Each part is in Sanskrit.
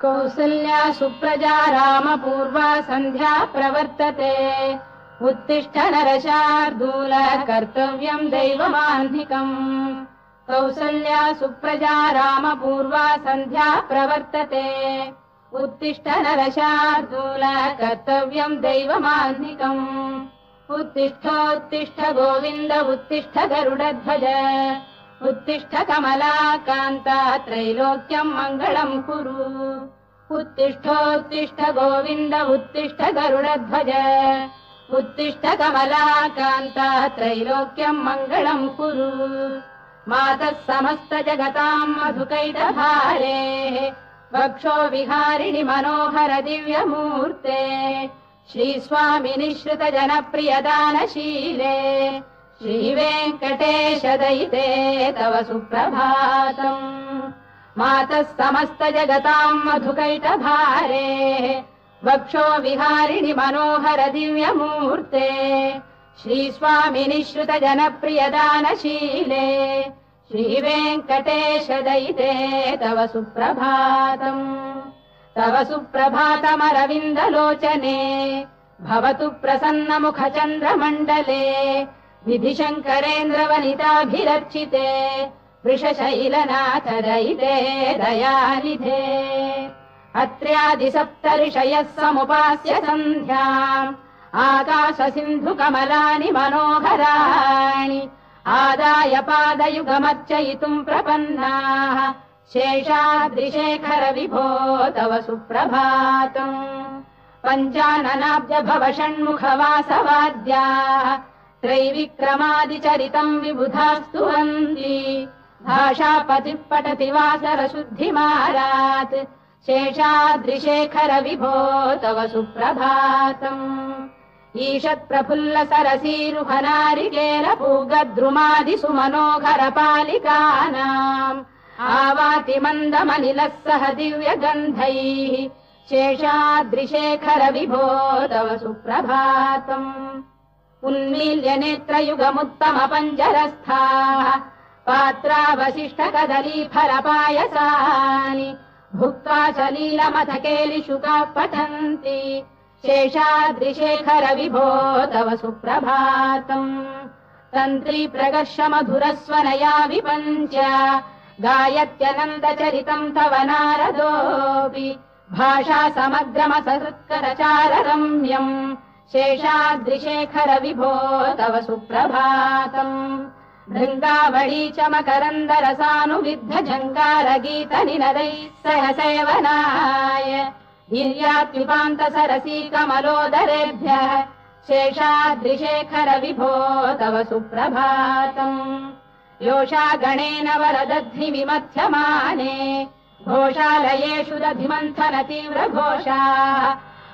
कौसल्या सुप्रजा रामपूर्वा सन्ध्या प्रवर्तते उत्तिष्ठ नरशार्दूल कर्तव्यम् दैवमाह्निकम्। कौसल्या सुप्रजा रामपूर्वा सन्ध्या प्रवर्तते उत्तिष्ठ नरशार्दूल कर्तव्यम् दैवमाह्निकम्। उत्तिष्ठोत्तिष्ठ गोविन्द उत्तिष्ठ गरुडध्वज उत्तिष्ठ कमलाकान्ता त्रैलोक्यम् मङ्गलम् कुरु। उत्तिष्ठोत्तिष्ठ गोविन्द उत्तिष्ठ गरुडध्वज उत्तिष्ठ कमलाकान्ता त्रैलोक्यम् मङ्गलम् कुरु। मातः समस्त जगताम् मधुकैटभारे वक्षो विहारिणि मनोहर दिव्यमूर्ते श्रीस्वामिनि श्रुत जनप्रियदानशीले श्रीवेङ्कटेश दयिते तव सुप्रभातम्। मातः समस्त जगताम् मधुकैटभारे वक्षो विहारिणि मनोहर दिव्यमूर्ते श्रीस्वामिनि श्रुत जनप्रियदानशीले श्रीवेङ्कटेश दयिते तव सुप्रभातम्। तव सुप्रभातमरविन्दलोचने भवतु प्रसन्नमुख चन्द्रमण्डले विधिशङ्करेन्द्रवनिताभिरर्चिते वृषशैलनाथ दयिते दयानिधे। अत्र्यादिसप्तऋषयः समुपास्य सन्ध्याम् आकाश सिन्धु कमलानि मनोहराणि आदाय पादयुगमर्चयितुम् प्रपन्नाः शेषाद्रिशेखर विभो तव सुप्रभातम्। पञ्चाननाब्ज भव षण्मुख वासवाद्याः त्रैविक्रमादिचरितम् विबुधास्तुवन्ति भाषापतिः पठति वासर शुद्धिमारात् शेषाद्रिशेखर विभो तव सुप्रभातम्। ईषत् प्रफुल्ल सरसीरुहनारिकेल पूगद्रुमादिषु मनोहर पालिकानाम् आवाति मन्दमनिलः सह दिव्यगन्धैः शेषाद्रिशेखर विभो तव सुप्रभातम्। उन्मील्य नेत्रयुगमुत्तम पञ्जरस्थाः पात्रावशिष्ट कदलीफलपायसानि भुक्त्वा सलीलमथकेलिशुकाः पठन्ति शेषाद्रिशेखर विभो तव सुप्रभातम्। तन्त्री प्रगर्ष मधुरस्वनया विपञ्च गायत्यनन्दचरितम् तव नारदोऽपि भाषा समग्रमसहृत्करचार रम्यम् शेषाद्रिशेखर विभो तव सुप्रभातम्। भृङ्गावळी च मकरन्दरसानुविद्ध जङ्गारगीत निनदैः सह सेवनाय वीर्यात्युपान्त सरसी कमलोदरेभ्यः शेषाद्रिशेखर विभो तव सुप्रभातम्। योषा गणेन वरदध्नि विमथ्यमाने घोषालयेषु दधिमन्थन तीव्र घोषाः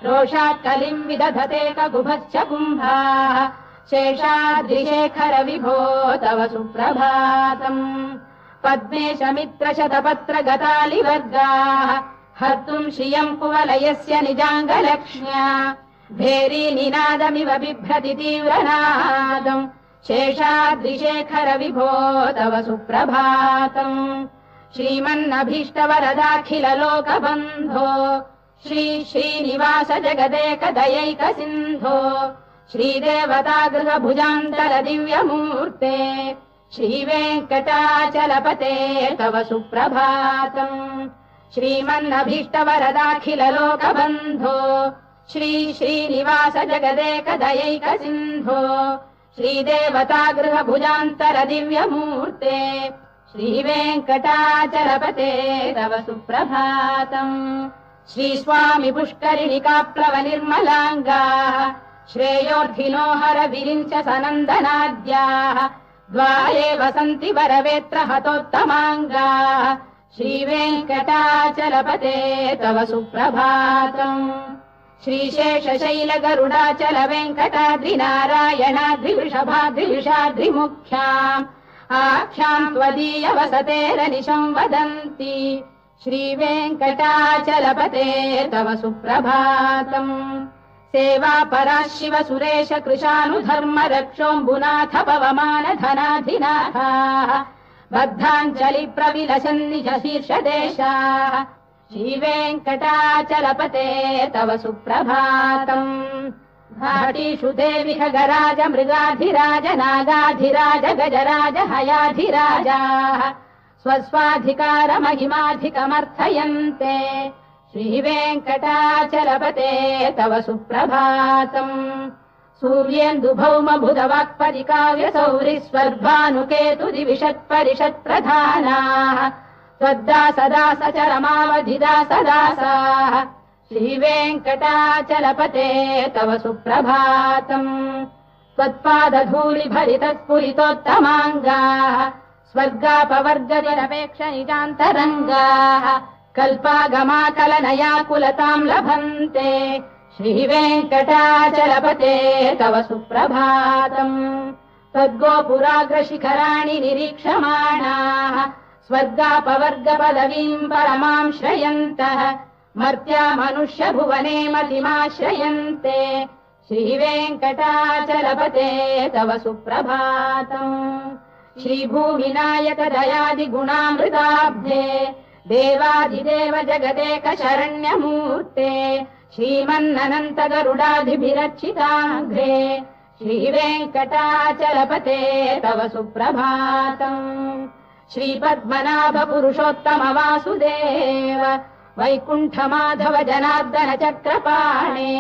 रोषात् कलिम् विदधते ककुभश्च कुम्भाः शेषाद्रिशेखर विभो तव सुप्रभातम्। पद्मेश मित्र शतपत्र गतालिवर्गाः हर्तुम् श्रियम् कुवलयस्य निजाङ्गलक्ष्म्या भेरी निनादमिव बिभ्रति तीव्रनादम् शेषाद्रिशेखर विभो तव सुप्रभातम्। श्रीमन्नभीष्टवरदाखिल लोकबन्धो श्री श्रीनिवास जगदेक दयैक सिन्धो श्रीदेवतागृह भुजान्तल दिव्यमूर्ते श्रीवेङ्कटाचलपते तव सुप्रभातम्। श्रीमन्नभीष्टवरदाखिल लोकबन्धो श्री श्रीनिवास जगदेक दयैक सिन्धो श्रीदेवतागृह भुजान्तर दिव्यमूर्ते श्रीवेङ्कटाचलपते तव सुप्रभातम्। श्रीस्वामि पुष्करिणिकाप्लव निर्मलाङ्गाः श्रेयोर्धिनो हर विरिञ्च सनन्दनाद्याः द्वारे वसन्ति वरवेत्र हतोत्तमाङ्गाः श्रीवेङ्कटाचलपते तव सुप्रभातम्। श्रीशेषशैल गरुडाचल वेङ्कटाद्रिनारायणाद्रिवृषभाद्रिविषाद्रिमुख्याम् आख्याम् त्वदीय वसतेरनिशम् वदन्ति श्रीवेङ्कटाचलपते तव सुप्रभातम्। सेवापराः शिव सुरेश कृशानुधर्म रक्षोऽम्बुनाथ पवमान धनाधिनाथाः बद्धाञ्जलि प्रविलसन् निज शीर्षदेशाः श्रीवेङ्कटाचलपते तव सुप्रभातम् घाटीषु देवि खगराज मृगाधिराज नागाधिराज गजराज हयाधिराजाः स्वस्वाधिकार महिमाधिकमर्थयन्ते श्रीवेङ्कटाचलपते तव सुप्रभातम् सूर्येन्दुभौम बुधवाक्परिकाव्यसौरिस्वर्भानुकेतुदिविषत्परिषत्प्रधानाः त्वद्दासदासचरमावधिदासदासाः श्रीवेङ्कटाचलपते तव सुप्रभातम् त्वत्पादधूलिभरितस्फुरितोत्तमाङ्गाः स्वर्गापवर्गनिरपेक्ष निजान्तरङ्गाः कल्पागमाकलनयाकुलताम् लभन्ते श्रीवेङ्कटाचलपते तव सुप्रभातम् त्वद्गोपुराग्रशिखराणि निरीक्षमाणाः स्वर्गापवर्गपदवीम् परमाम् श्रयन्तः मर्त्या मनुष्यभुवने मतिमाश्रयन्ते श्रीवेङ्कटाचलपते तव सुप्रभातम् श्रीभूमिनायक दयादिगुणामृताब्धे देवादिदेव जगदेक शरण्यमूर्ते श्रीमन्ननन्त गरुडाधिभिरर्चिताग्रे श्रीवेङ्कटाचलपते तव सुप्रभातम् श्रीपद्मनाभ पुरुषोत्तम वासुदेव वैकुण्ठ माधव जनार्दन चक्रपाणे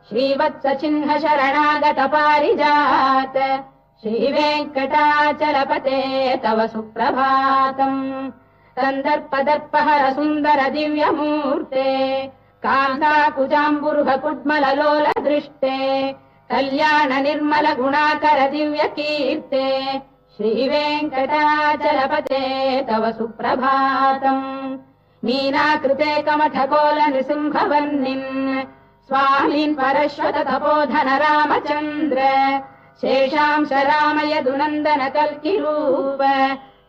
श्रीवत्स चिह्न शरणागत पारिजात श्रीवेङ्कटाचलपते तव सुप्रभातम् कन्दर्पदर्पहर सुन्दर दिव्यमूर्ते कान्ताकुजाम्बुरुह कुड्मललोल दृष्टे कल्याण निर्मल गुणाकर दिव्य कीर्ते श्रीवेङ्कटाचलपते तव सुप्रभातम् मीनाकृते कमठकोल नृसिंहवर्णिन् स्वामीन् परश्वत तपोधन रामचन्द्र शेषांश रामयदुनन्दन कल्किरूप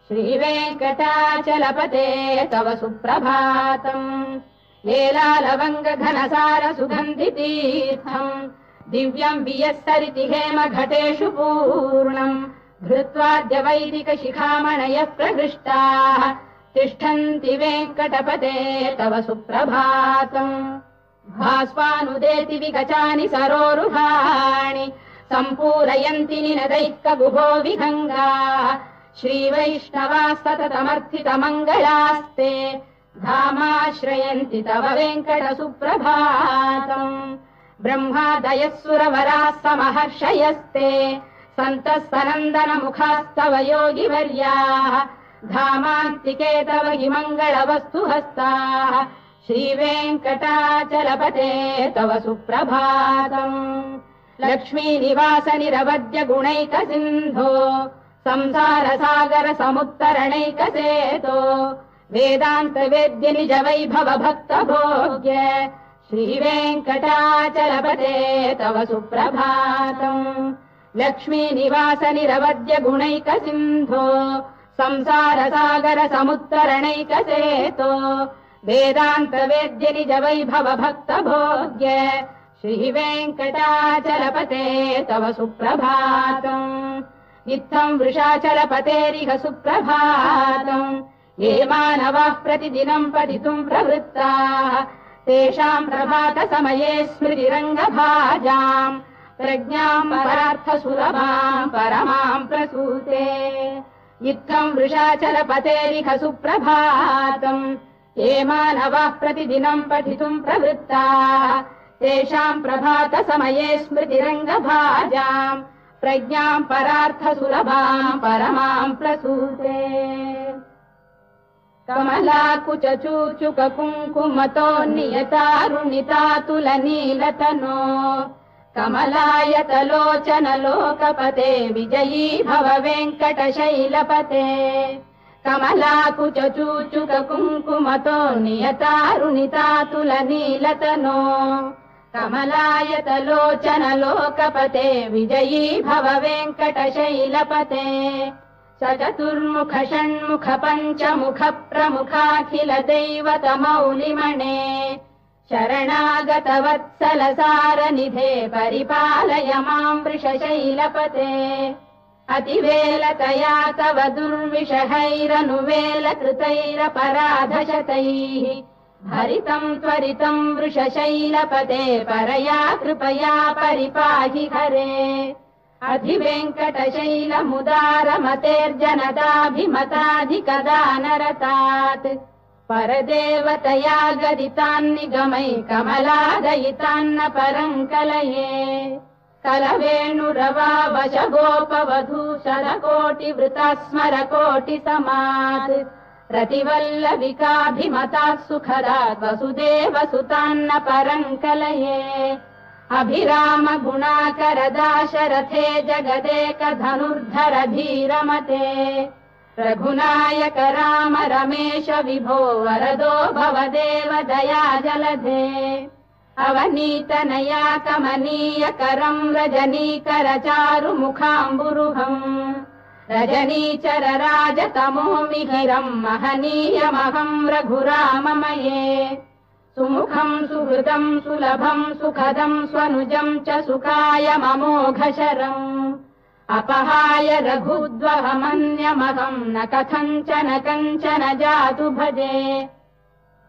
श्रीवेङ्कटाचलपते तव सुप्रभातम् लीलालवङ्ग घनसार सुगन्धितीर्थम् दिव्यम् वियस्सरिति हेम घटेषु पूर्णम् धृत्वाद्य वैदिक शिखामणयः प्रहृष्टाः तिष्ठन्ति वेङ्कटपते तव सुप्रभातम् भास्वानुदेति विगचानि सरोरुहाणि सम्पूरयन्ति निनदैकगुभो विहङ्गाः श्रीवैष्णवाः सततमर्थितमङ्गलास्ते धामाश्रयन्ति तव वेङ्कट सुप्रभातम् ब्रह्मादयः सुरवराः समहर्षयस्ते सन्तः सनन्दन मुखास्तव योगिवर्याः धामान्तिके तव हि मङ्गलवस्तु हस्ताः श्रीवेङ्कटाचलपते तव सुप्रभातम् लक्ष्मीनिवास निरवद्य गुणैक सिन्धो संसार सागर समुत्तरणैकसेतो वेदान्त वेद्य निज वैभव भक्त भोग्य श्रीवेङ्कटाचलपते तव सुप्रभातम् लक्ष्मीनिवास निरवद्य गुणैक सिन्धो संसार सागर समुत्तरणैकसेतो वेदान्त वेद्य निज वैभव भक्त भोग्य श्रीवेङ्कटाचलपते तव सुप्रभातम् इत्थम् वृषाचलपतेरिह सुप्रभातम् ये मानवाः प्रतिदिनम् पठितुम् प्रवृत्ताः तेषाम् प्रभात समये स्मृतिरङ्गभाजाम् प्रज्ञाम् परार्थसुलभाम् परमाम् प्रसूते इत्थम् वृषाचलपतेरिह सुप्रभातम् ये मानवाः प्रतिदिनम् पठितुम् प्रवृत्ताः तेषाम् प्रभात समये स्मृतिरङ्गभाजाम् प्रज्ञाम् परार्थसुलभाम् परमाम् प्रसूते कमलाकुचूचुक कुङ्कुमतो नियतारुणितातुलनीलतनो कमलायतलोचन लोकपते विजयी भव वेङ्कटशैलपते कमलाकुचूचुक कुङ्कुमतो नियतारुणितातुलनीलतनो कमलायतलोचन लोकपते विजयी भव वेङ्कटशैलपते सचतुर्मुख षण्मुख पञ्चमुख प्रमुखाखिल दैवतमौलिमणे शरणागत वत्सल सारनिधे परिपालय माम् वृषशैलपते अतिवेलतया तव दुर्विषहैरनुवेल कृतैरपराधशतैः भरितम् त्वरितम् वृषशैलपते परया कृपया परिपाहि हरे अधिवेङ्कटशैलमुदारमतेर्जनताभिमताधिकदानरतात् परदेवतया गदितान्निगमै कमलादयितान्न परम् कलये कलवेणुरवावशगोपवधूशरकोटिवृता स्मरकोटिसमात् रतिवल्लविकाभिमतात् सुखदात् वसुदेवसुतान्न परम् कलये अभिराम गुणाकरदाशरथे जगदेकधनुर्धर धीरमते रघुनायक राम रमेश विभो वरदो भवदेव दया जलधे अवनीतनया कमनीयकरम् रजनीकर चारुमुखाम्बुरुहम् रजनीचर राजतमो मिहिरम् महनीयमहम् रघुराममये सुमुखम् सुहृदम् सुलभम् सुखदम् स्वनुजम् च सुखायममोघशरम् अपहाय रघुद्वहमन्यमहम् न कथञ्चन कञ्चन जातु भजे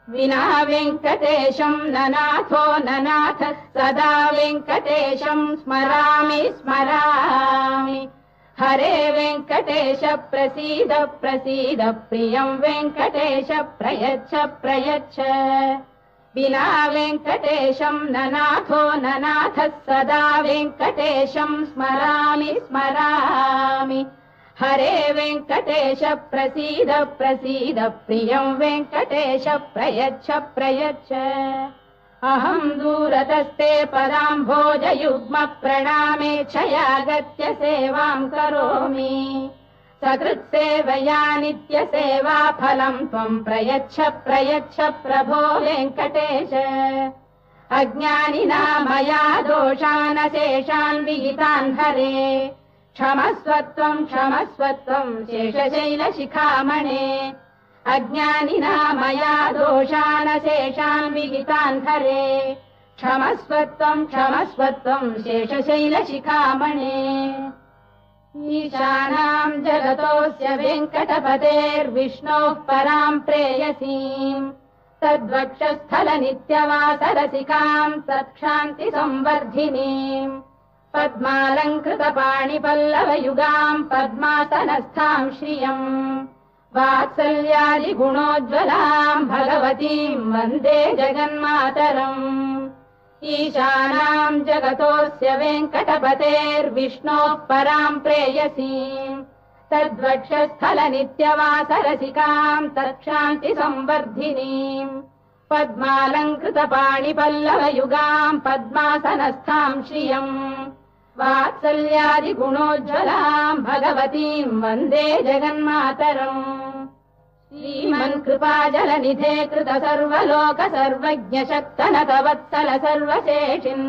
विना वेङ्कटेशम् न नाथो न नाथः सदा वेङ्कटेशम् स्मरामि स्मरामि हरे वेङ्कटेश प्रसीद प्रसीद प्रियम् वेङ्कटेश प्रयच्छ प्रयच्छ विना वेङ्कटेशम् न नाथो न नाथः सदा वेङ्कटेशम् स्मरामि स्मरामि हरे वेङ्कटेश प्रसीद प्रसीद प्रियम् वेङ्कटेश प्रयच्छ प्रयच्छ अहम् दूरतस्ते पदाम्भोजयुग्म प्रणामेच्छयागत्य सेवाम् करोमि सकृत्सेवया नित्यसेवा फलम् त्वम् प्रयच्छ प्रयच्छ प्रभो वेङ्कटेश अज्ञानिना मया दोषानशेषान् विहितान् हरे क्षमस्वत्वम् शेषशैलशिखामणे अज्ञानिना मया दोषानशेषान् विहितान् हरे क्षमस्वत्वम् शेषशैलशिखामणे ईशानाम् जगतोऽस्य वेङ्कटपतेर्विष्णोः पराम् प्रेयसीम् तद्वक्षस्थलनित्यवासरसिकाम् तत्क्षान्तिसंवर्धिनीम् पद्मालङ्कृतपाणिपल्लवयुगाम् पद्मासनस्थाम् श्रियम् वात्सल्यादिगुणोज्ज्वलाम् भगवतीम् वन्दे जगन्मातरम् ईशानाम् जगतोऽस्य वेङ्कटपतेर्विष्णोः पराम् प्रेयसीम् तद्वक्षस्थलनित्यवासरसिकाम् तत्क्षान्तिसंवर्धिनीम् पद्मालङ्कृतपाणिपल्लवयुगाम् पद्मासनस्थाम् श्रियम् वात्सल्यादिगुणोज्ज्वलाम् भगवतीम् वन्दे जगन्मातरम् श्रीमन्कृपाजलनिधे कृत सर्वलोक सर्वज्ञ शक्तनतवत्सल सर्वशेषिन्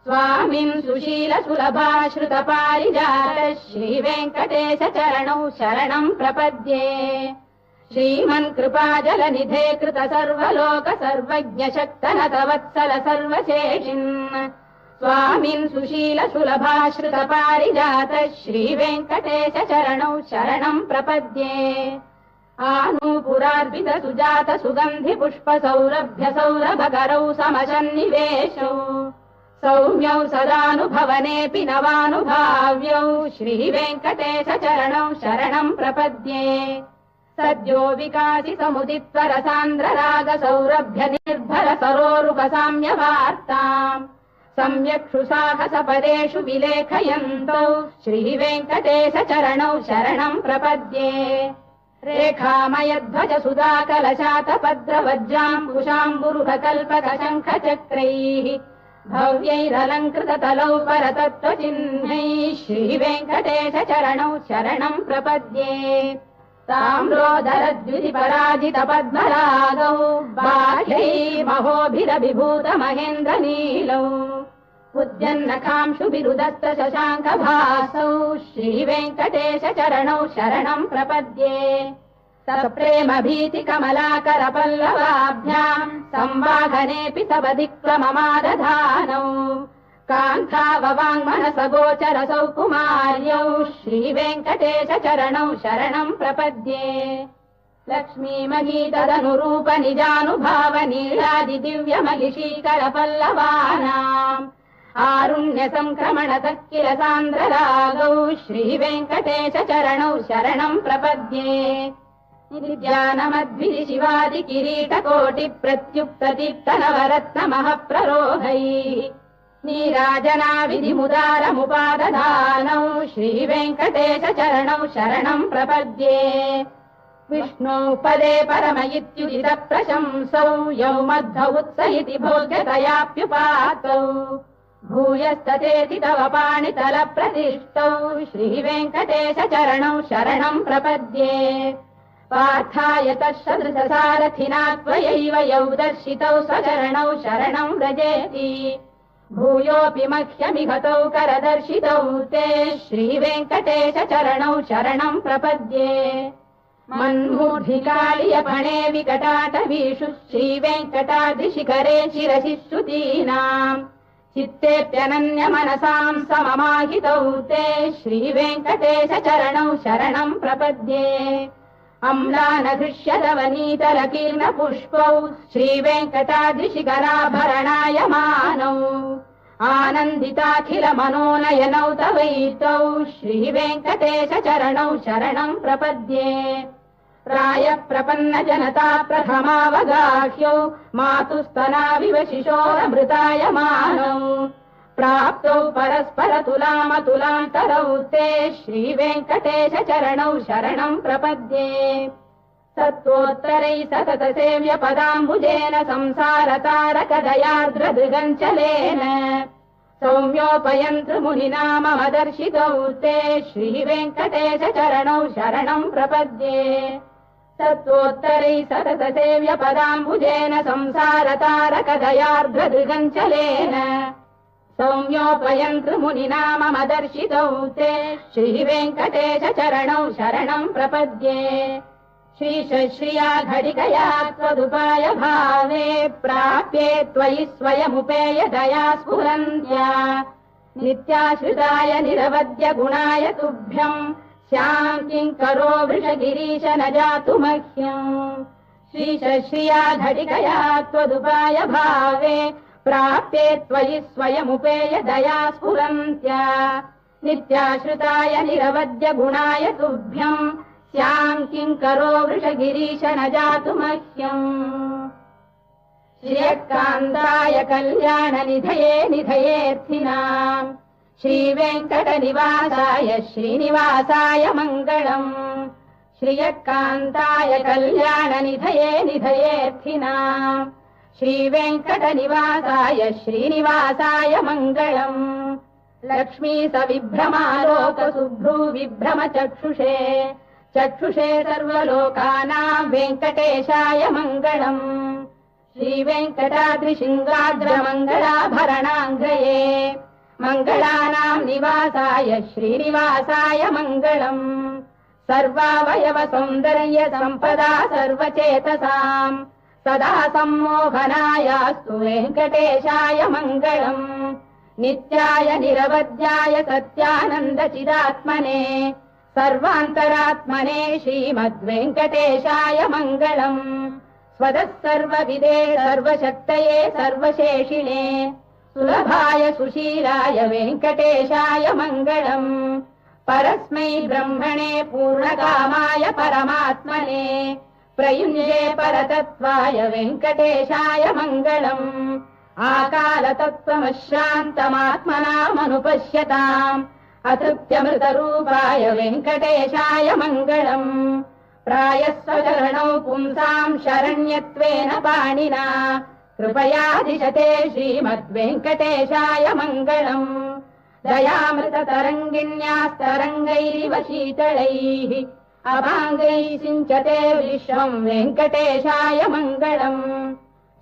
स्वामिन् सुशील सुलभाश्रित पारिजात श्रीवेङ्कटेश चरणौ शरणम् प्रपद्ये श्रीमन्कृपाजलनिधे कृत सर्वलोक सर्वज्ञ शक्तनतवत्सल सर्वशेषिन् स्वामिन् सुशील सुलभाश्रित पारिजात श्रीवेङ्कटेश चरणौ शरणम् प्रपद्ये आनूपुरार्पित सुजात सुगन्धि पुष्प सौरभ्य सौरभकरौ समशन्निवेशौ सौम्यौ सदानुभवनेऽपि नवानुभाव्यौ श्रीवेङ्कटेश चरणौ शरणम् प्रपद्ये सद्यो विकासि समुदित्वरसान्द्र राग सौरभ्य निर्भर सरोरुपसाम्यवार्ताम् सम्यक्षु साहसपदेषु विलेखयन्तौ श्रीवेङ्कटेश चरणौ शरणम् प्रपद्ये रेखामयध्वज सुधाकलशातपद्रवज्राम्बुशाम्बुरुहकल्पकशङ्खचक्रैः भव्यैरलङ्कृततलौ परतत्त्वचिह्नैः श्रीवेङ्कटेश चरणौ शरणम् प्रपद्ये ताम्रोदरद्युतिपराजित पद्मरागौ बाह्यैर्महोभिरभिभूत महेन्द्रनीलौ उद्यन्नखांशुभिरुदत्त शशाङ्कभासौ श्रीवेङ्कटेश चरणौ शरणम् प्रपद्ये सप्रेम भीति कमलाकर पल्लवाभ्याम् संवाहनेऽपि सवधिक्रममादधानौ कान्ताववाङ्मनस गोचर सौकुमार्यौ श्रीवेङ्कटेश चरणौ शरणम् प्रपद्ये लक्ष्मीमही तदनुरूप निजानुभाव नीलादि दिव्यमहिषीकर पल्लवानाम् आरुण्य संक्रमण तक्किल सान्द्ररागौ श्रीवेङ्कटेश चरणौ शरणम् प्रपद्ये नित्यानमद्भिः शिवादि किरीटकोटि प्रत्युक्त दीप्त नवरत्न महप्ररोहैः नीराजना विधिमुदारमुपादधानौ श्रीवेङ्कटेश चरणौ शरणम् प्रपद्ये विष्णौ पदे परम इत्युदित प्रशंसौ यौ मध्व उत्स इति भोग्यतयाप्युपातौ भूयस्ततेति तव पाणितल प्रतिष्ठौ श्रीवेङ्कटेश चरणौ शरणम् प्रपद्ये पार्थाय तत्सदृशसारथिना त्वयैव यौ दर्शितौ स्वचरणौ शरणम् व्रजेति भूयोऽपि मह्यमिहतौ करदर्शितौ ते श्रीवेङ्कटेश चरणौ शरणम् प्रपद्ये मन्मूर्धिकालियपणे विकटाटवीषु श्रीवेङ्कटाद्रिशिखरे शिरसि श्रुतीनाम् चित्तेऽप्यनन्य मनसाम् सममाहितौ ते श्रीवेङ्कटेश चरणौ शरणम् प्रपद्ये अम्लानधृष्यदवनीतलकीर्ण पुष्पौ श्रीवेङ्कटाद्रिशिखराभरणायमानौ आनन्दिताखिल मनोनयनौ तवैतौ श्रीवेङ्कटेश चरणौ शरणम् प्रपद्ये प्राय प्रपन्न जनता प्रथमावगाह्यौ मातुस्तनाविव शिशोरमृतायमानौ प्राप्तौ परस्पर तुलामतुलान्तरौ ते श्रीवेङ्कटेश चरणौ शरणम् प्रपद्ये सत्त्वोत्तरैः सतत सेव्य पदाम्बुजेन संसारतारकदयार्द्रदृगञ्चलेन सौम्योपयन्तृ मुनिना मम दर्शितौ ते श्रीवेङ्कटेश चरणौ शरणम् प्रपद्ये सत्त्वोत्तरैः सतत सेव्य पदाम्बुजेन संसारतारकदयार्द्रदृगञ्चलेन सौम्योपयन्तृ मुनिना मम दर्शितौ ते श्रीवेङ्कटेश चरणौ शरणम् प्रपद्ये श्रीशश्रिया घटिकया त्वदुपाय भावे प्राप्ये त्वयि स्वयमुपेय दया स्फुरन्त्या नित्याश्रिताय निरवद्य गुणाय तुभ्यम् स्याम् किङ्करो वृषगिरीश न जातु मह्यम् श्रीशश्रिया घटिकया त्वदुपाय भावे प्राप्ये त्वयि स्वयमुपेय दया स्फुरन्त्या नित्याश्रिताय निरवद्य गुणाय तुभ्यम् स्याम् किङ्करो वृषगिरीश न जातु मह्यम् श्रियकान्ताय कल्याण निधये निधयेऽर्थिनाम् श्रीवेङ्कटनिवासाय श्रीनिवासाय मङ्गलम् श्रियकान्ताय कल्याण निधये निधयेऽर्थिनाम् श्रीवेङ्कटनिवासाय श्रीनिवासाय मङ्गलम् लक्ष्मी सविभ्रमालोक सुभ्रू विभ्रम चक्षुषे चक्षुषे सर्वलोकानाम् वेङ्कटेशाय मङ्गलम् श्रीवेङ्कटाद्रिशृङ्गाद्रमङ्गलाभरणाङ्गये मङ्गलानाम् निवासाय श्रीनिवासाय मङ्गलम् सर्वावयव सौन्दर्य सम्पदा सर्वचेतसाम् सदा सम्मोहनायास्तु वेङ्कटेशाय मङ्गलम् नित्याय निरवध्याय सत्यानन्दचिदात्मने सर्वान्तरात्मने श्रीमद्वेङ्कटेशाय मङ्गलम् स्वतः सर्वविदे सर्वशक्तये सर्वशेषिणे सुलभाय सुशीलाय वेङ्कटेशाय मङ्गलम् परस्मै ब्रह्मणे पूर्णकामाय परमात्मने प्रयुञ्जे परतत्त्वाय वेङ्कटेशाय मङ्गलम् आकालतत्त्वमशान्तमात्मनामनुपश्यताम् अतृप्त्यमृतरूपाय वेङ्कटेशाय मङ्गलम् प्रायस्वचरणौ पुंसाम् शरण्यत्वेन पाणिना कृपयाधिशते श्रीमद्वेङ्कटेशाय मङ्गलम् दयामृततरङ्गिण्यास्तरङ्गैरिव शीतलैः अभाङ्गैः सिञ्चते विश्वम् वेङ्कटेशाय मङ्गलम्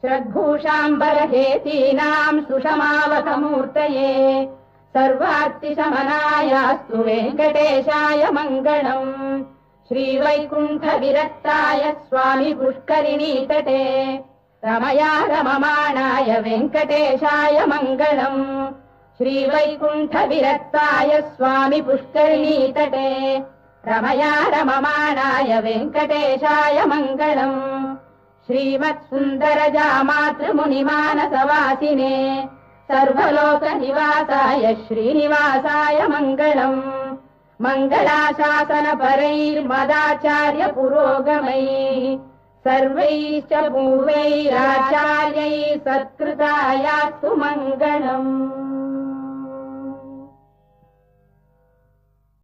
श्रद्भूषाम्बरहेतीनाम् सुषमावकमूर्तये सर्वार्तिशमनायास्तु वेङ्कटेशाय मङ्गलम् श्रीवैकुण्ठविरक्ताय स्वामि पुष्करिणीतटे रमया रममाणाय वेङ्कटेशाय मङ्गलम् श्रीवैकुण्ठविरक्ताय स्वामि पुष्करिणीतटे रमया रममाणाय वेङ्कटेशाय मङ्गलम् श्रीमत्सुन्दरजामातृमुनिमानसवासिने सर्वलोकनिवासाय श्रीनिवासाय मङ्गलम् मङ्गलाशासनपरैर्मदाचार्य पुरोगमैः सर्वैश्च पूर्वैराचार्यैः सत्कृतायास्तु मङ्गलम्।